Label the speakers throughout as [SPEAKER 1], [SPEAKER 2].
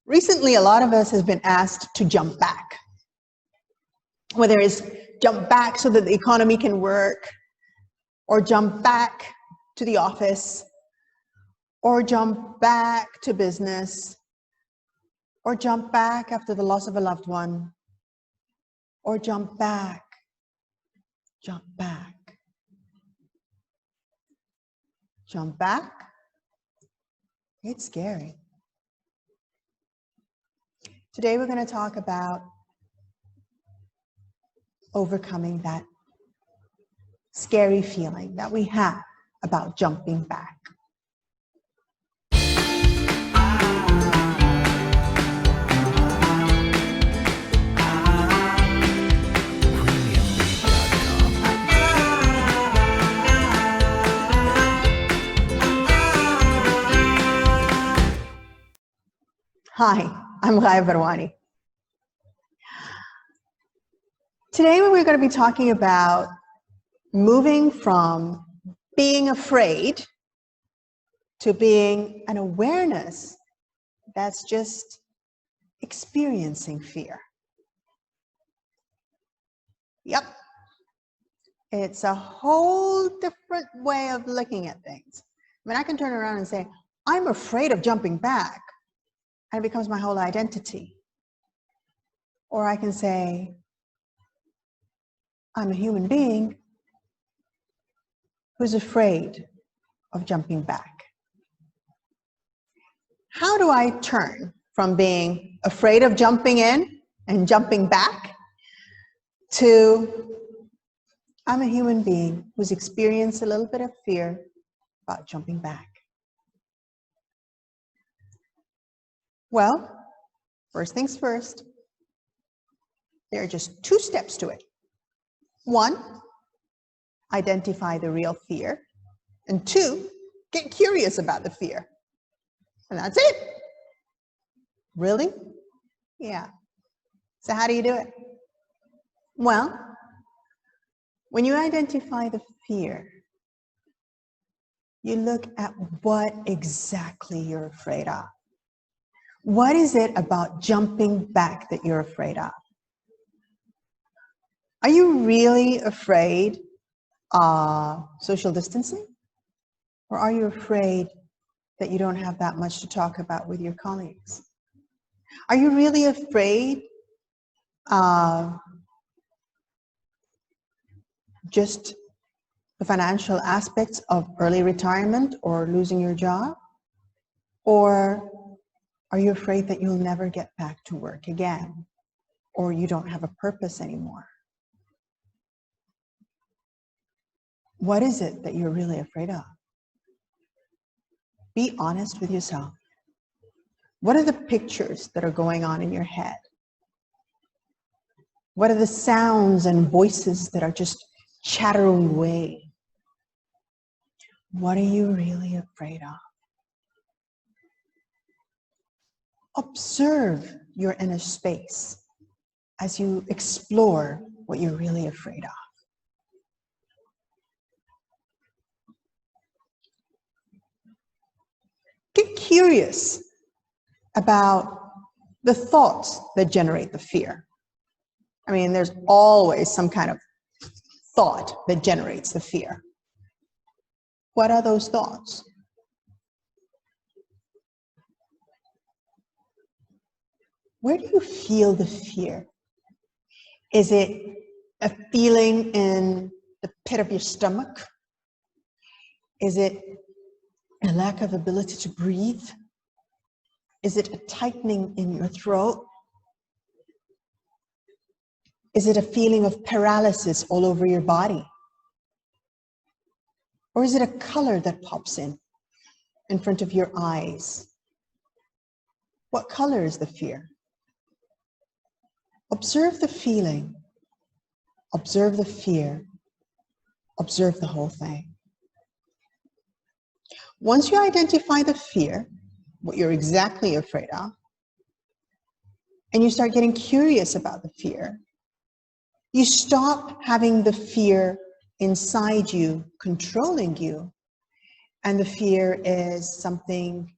[SPEAKER 1] Recently, a lot of us has been asked to jump back, whether it's jump back so that the economy can work, or jump back to the office, or jump back to business, or jump back after the loss of a loved one, or jump back, jump back. Jump back? It's scary. Today we're going to talk about overcoming that scary feeling that we have about jumping back. Hi, I'm Ghaya Barwani. Today we're going to be talking about moving from being afraid to being an awareness that's just experiencing fear. Yep. It's a whole different way of looking at things. I mean, I can turn around and say, I'm afraid of jumping back, and it becomes my whole identity. Or I can say, I'm a human being who's afraid of jumping back. How do I turn from being afraid of jumping in and jumping back to I'm a human being who's experienced a little bit of fear about jumping back? Well, first things first, there are just two steps to it. One, identify the real fear. And two, get curious about the fear. And that's it. Really? Yeah. So how do you do it? Well, when you identify the fear, you look at what exactly you're afraid of. What is it about jumping back that you're afraid of? Are you really afraid of social distancing? Or are you afraid that you don't have that much to talk about with your colleagues? Are you really afraid of just the financial aspects of early retirement or losing your job? Or are you afraid that you'll never get back to work again? Or you don't have a purpose anymore? What is it that you're really afraid of? Be honest with yourself. What are the pictures that are going on in your head? What are the sounds and voices that are just chattering away? What are you really afraid of? Observe your inner space as you explore what you're really afraid of. Get curious about the thoughts that generate the fear. I mean, there's always some kind of thought that generates the fear. What are those thoughts? Where do you feel the fear? Is it a feeling in the pit of your stomach? Is it a lack of ability to breathe? Is it a tightening in your throat? Is it a feeling of paralysis all over your body? Or is it a color that pops in front of your eyes? What color is the fear? Observe the feeling, observe the fear, observe the whole thing. Once you identify the fear, what you're exactly afraid of, and you start getting curious about the fear, you stop having the fear inside you controlling you, and the fear is something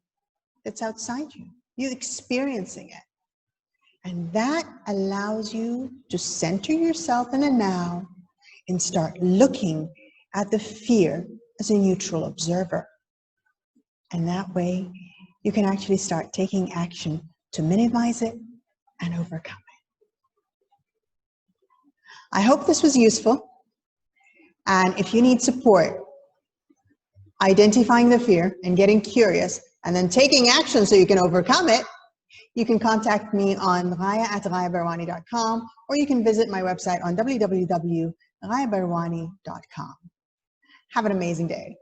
[SPEAKER 1] that's outside you. you experiencing it. And that allows you to center yourself in the now and start looking at the fear as a neutral observer. And that way, you can actually start taking action to minimize it and overcome it. I hope this was useful. And if you need support identifying the fear and getting curious and then taking action so you can overcome it, you can contact me on raya@rayabarwani.com, or you can visit my website on www.rayabarwani.com. Have an amazing day.